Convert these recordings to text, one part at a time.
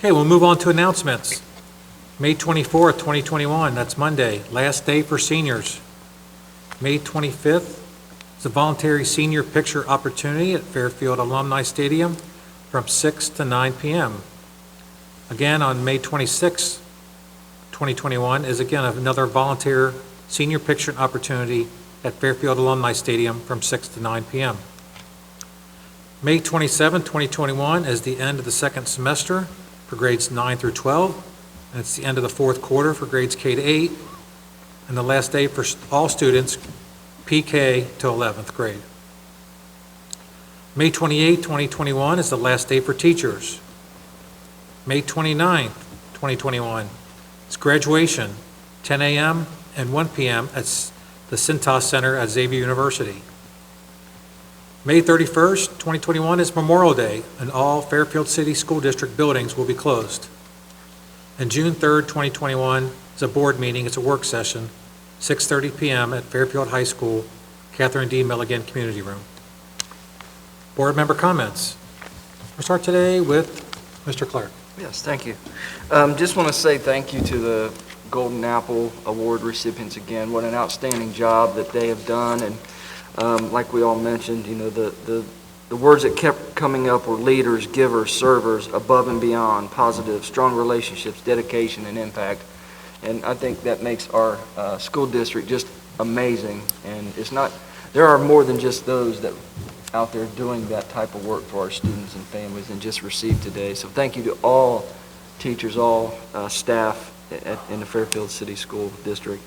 Okay, we'll move on to announcements. May 24th, 2021, that's Monday, last day for seniors. May 25th is a voluntary senior picture opportunity at Fairfield Alumni Stadium from 6 to 9 p.m. Again, on May 26th, 2021, is again another volunteer senior picture opportunity at Fairfield Alumni Stadium from 6 to 9 p.m. May 27, 2021 is the end of the second semester for grades 9 through 12, and it's the end of the fourth quarter for grades K to 8, and the last day for all students PK to 11th grade. May 28, 2021 is the last day for teachers. May 29, 2021 is graduation, 10 a.m. and 1 p.m. at the Cintas Center at Xavier University. May 31st, 2021 is Memorial Day, and all Fairfield City School District buildings will be closed. And June 3rd, 2021 is a board meeting. It's a work session, 6:30 p.m. at Fairfield High School, Catherine D. Milligan Community Room. Board member comments. We'll start today with Mr. Clark. Yes, thank you. Just want to say thank you to the Golden Apple Award recipients again. What an outstanding job that they have done. And like we all mentioned, you know, the words that kept coming up were leaders, givers, servers, above and beyond, positive, strong relationships, dedication, and impact. And I think that makes our school district just amazing. And it's not, there are more than just those that out there doing that type of work for our students and families and just received today. So thank you to all teachers, all staff in the Fairfield City School District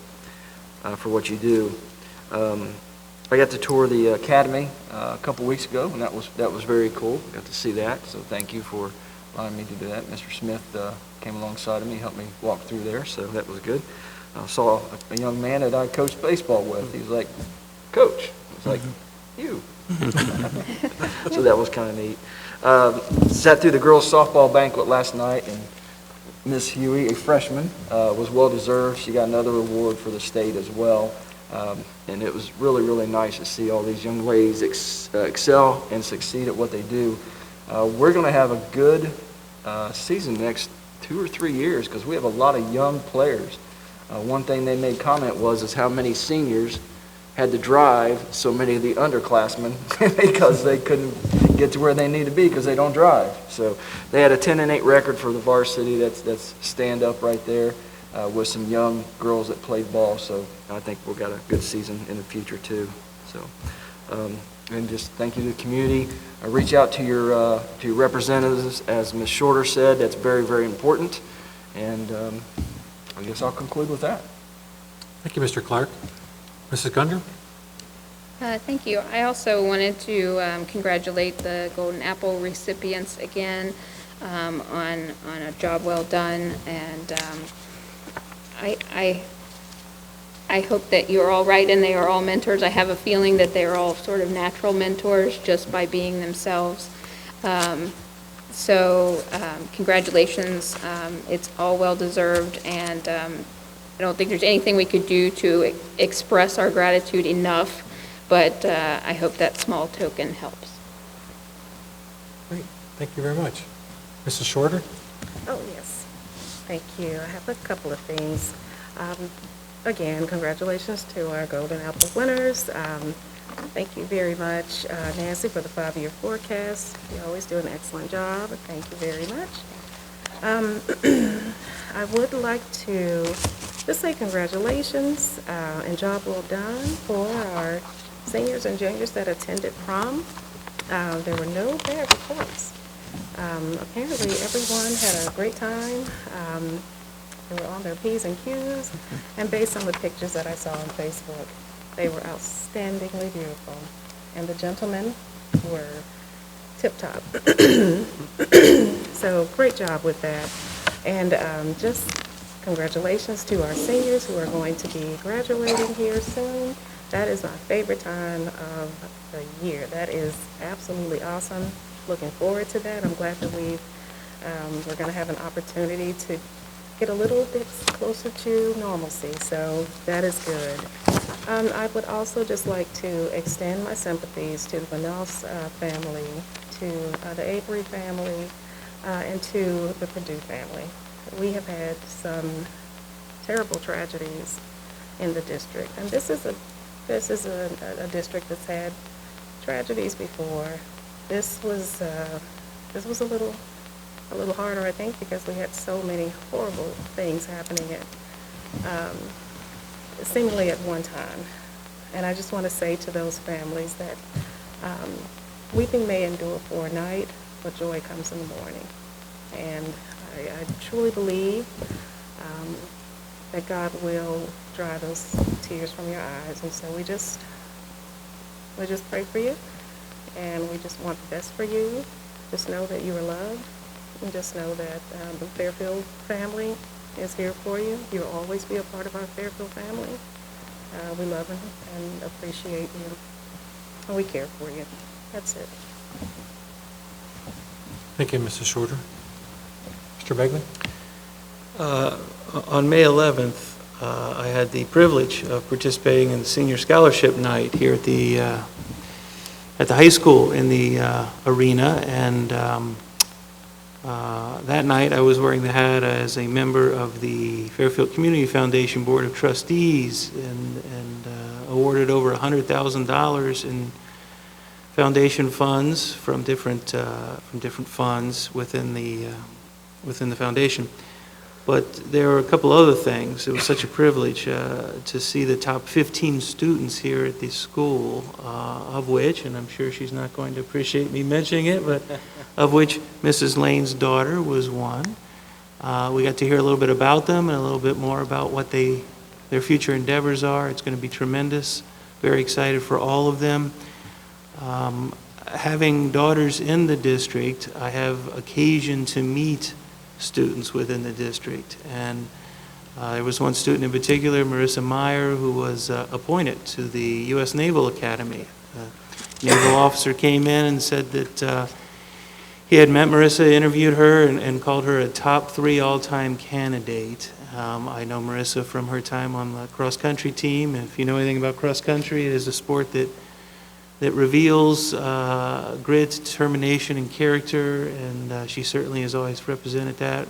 for what you do. I got to tour the academy a couple weeks ago, and that was very cool. Got to see that, so thank you for allowing me to do that. Mr. Smith came alongside of me, helped me walk through there, so that was good. I saw a young man that I coached baseball with. He was like, "Coach." I was like, "You." So that was kind of neat. Sat through the girls' softball banquet last night, and Miss Huey, a freshman, was well-deserved. She got another award for the state as well. And it was really, really nice to see all these young ladies excel and succeed at what they do. We're going to have a good season the next 2 or 3 years because we have a lot of young players. One thing they made comment was how many seniors had to drive so many of the underclassmen because they couldn't get to where they need to be because they don't drive. So they had a 10-8 record for the varsity. That's stand up right there. With some young girls that played ball, so I think we've got a good season in the future too. So, and just thank you to the community. Reach out to your representatives, as Ms. Shorter said. That's very, very important. And I guess I'll conclude with that. Thank you, Mr. Clark. Mrs. Gundry? Thank you. I also wanted to congratulate the Golden Apple recipients again on a job well done, and I hope that you're all right and they are all mentors. I have a feeling that they're all sort of natural mentors just by being themselves. So congratulations. It's all well deserved, and I don't think there's anything we could do to express our gratitude enough, but I hope that small token helps. Great. Thank you very much. Mrs. Shorter? Oh, yes. Thank you. I have a couple of things. Again, congratulations to our Golden Apple winners. Thank you very much, Nancy, for the 5-year forecast. You always do an excellent job. Thank you very much. I would like to just say congratulations and job well done for our seniors and juniors that attended prom. There were no bad reports. Apparently everyone had a great time. They were on their P's and Q's, and based on the pictures that I saw on Facebook, they were outstandingly beautiful, and the gentlemen were tip-top. So great job with that, and just congratulations to our seniors who are going to be graduating here soon. That is my favorite time of the year. That is absolutely awesome. Looking forward to that. I'm glad that we're going to have an opportunity to get a little bit closer to normalcy, so that is good. I would also just like to extend my sympathies to the Vanels family, to the Avery family. and to the Purdue family. We have had some terrible tragedies in the district, and this is a district that's had tragedies before. This was a little harder, I think, because we had so many horrible things happening at seemingly at one time. And I just want to say to those families that weeping may endure for a night, but joy comes in the morning. And I truly believe that God will dry those tears from your eyes. And so we just pray for you, and we just want the best for you. Just know that you are loved, and just know that the Fairfield family is here for you. You'll always be a part of our Fairfield family. We love and appreciate you, and we care for you. That's it. Thank you, Mrs. Shorter. Mr. Begley? On May 11th, I had the privilege of participating in the Senior Scholarship Night here at the high school in the arena, and that night I was wearing the hat as a member of the Fairfield Community Foundation Board of Trustees, and awarded over $100,000 in foundation funds from different funds within the foundation. But there were a couple other things. It was such a privilege to see the top 15 students here at the school, of which, and I'm sure she's not going to appreciate me mentioning it, but of which Mrs. Lane's daughter was one. We got to hear a little bit about them and a little bit more about what their future endeavors are. It's going to be tremendous. Very excited for all of them. Having daughters in the district, I have occasion to meet students within the district, and there was one student in particular, Marissa Meyer, who was appointed to the U.S. Naval Academy. A naval officer came in and said that he had met Marissa, interviewed her, and called her a top 3 all-time candidate. I know Marissa from her time on the cross-country team. If you know anything about cross-country, it is a sport that reveals grit, determination, and character, and she certainly has always represented that,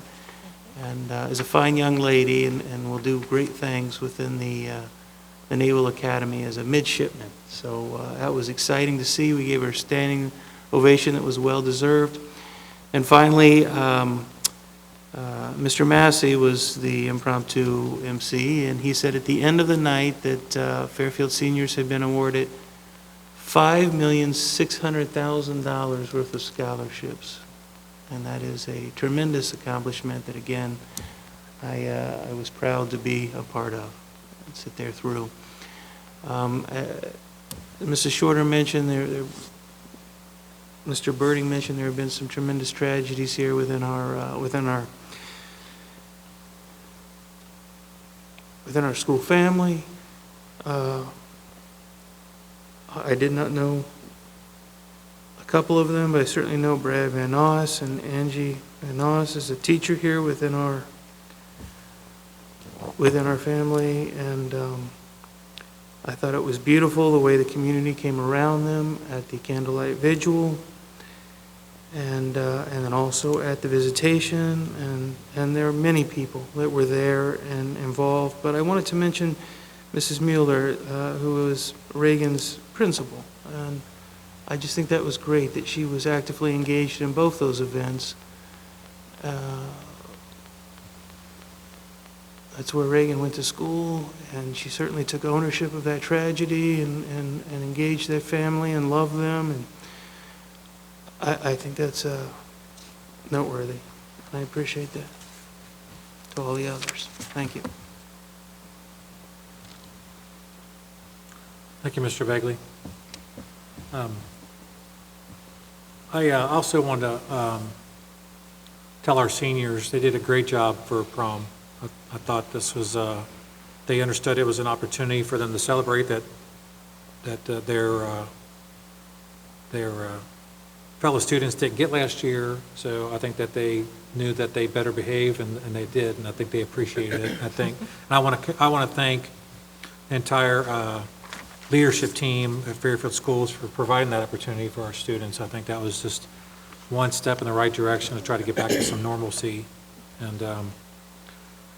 and is a fine young lady, and will do great things within the Naval Academy as a midshipman. So that was exciting to see. We gave her a standing ovation that was well-deserved. And finally, Mr. Massey was the impromptu MC, and he said at the end of the night that Fairfield seniors had been awarded $5,600,000 worth of scholarships, and that is a tremendous accomplishment that, again, I was proud to be a part of and sit there through. Mrs. Shorter mentioned Mr. Birding mentioned there have been some tremendous tragedies here within our school family. I did not know a couple of them, but I certainly know Brad Van Oss and Angie Van Oss is a teacher here within our family, and I thought it was beautiful the way the community came around them at the candlelight vigil, and then also at the visitation, and there are many people that were there and involved. But I wanted to mention Mrs. Mueller, who was Reagan's principal, and I just think that was great that she was actively engaged in both those events. That's where Reagan went to school, and she certainly took ownership of that tragedy and engaged that family and loved them, and I think that's noteworthy. I appreciate that. To all the others. Thank you. Thank you, Mr. Begley. I also want to tell our seniors they did a great job for prom. I thought this was, they understood it was an opportunity for them to celebrate that their fellow students didn't get last year. So I think that they knew that they better behave, and they did, and I think they appreciated it. I think, and I want to thank the entire leadership team at Fairfield Schools for providing that opportunity for our students. I think that was just one step in the right direction to try to get back to some normalcy. And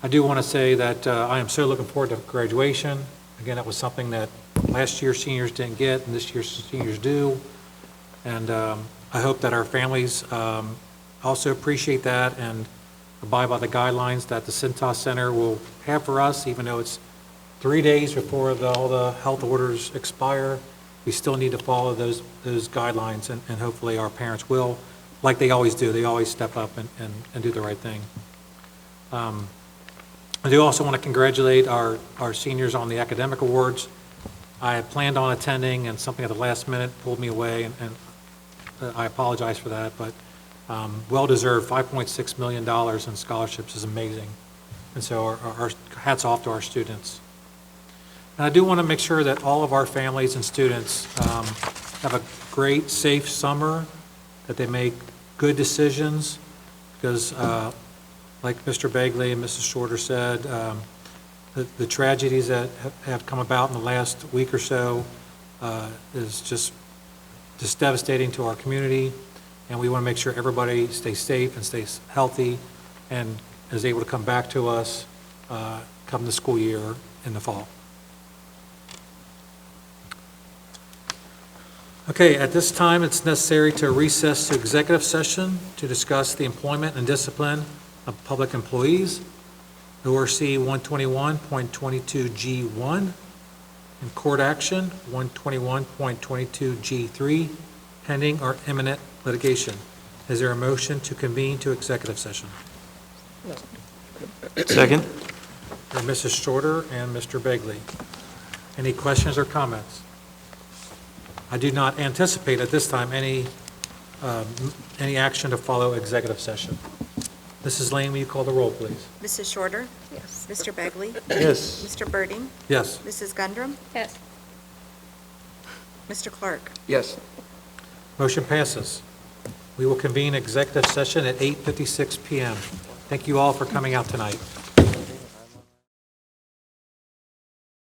I do want to say that I am so looking forward to graduation. Again, that was something that last year's seniors didn't get, and this year's seniors do. And I hope that our families also appreciate that and abide by the guidelines that the Cintas Center will have for us, even though it's 3 days before all the health orders expire. We still need to follow those guidelines, and hopefully our parents will, like they always do. They always step up and do the right thing. I do also want to congratulate our seniors on the academic awards. I had planned on attending, and something at the last minute pulled me away, and I apologize for that, but well-deserved. $5.6 million in scholarships is amazing. And so our hats off to our students. And I do want to make sure that all of our families and students have a great, safe summer, that they make good decisions, because like Mr. Begley and Mrs. Shorter said, the tragedies that have come about in the last week or so is just devastating to our community, and we want to make sure everybody stays safe and stays healthy and is able to come back to us come the school year in the fall. Okay, at this time, it's necessary to recess to executive session to discuss the employment and discipline of public employees, ORC 121.22G1, and court action 121.22G3, pending or imminent litigation. Is there a motion to convene to executive session? Second? For Mrs. Shorter and Mr. Begley. Any questions or comments? I do not anticipate at this time any action to follow executive session. Mrs. Lane, will you call the roll, please? Mrs. Shorter? Yes. Mr. Begley? Yes. Mr. Birding? Yes. Mrs. Gundram? Yes. Mr. Clark? Yes. Motion passes. We will convene executive session at 8:56 PM. Thank you all for coming out tonight.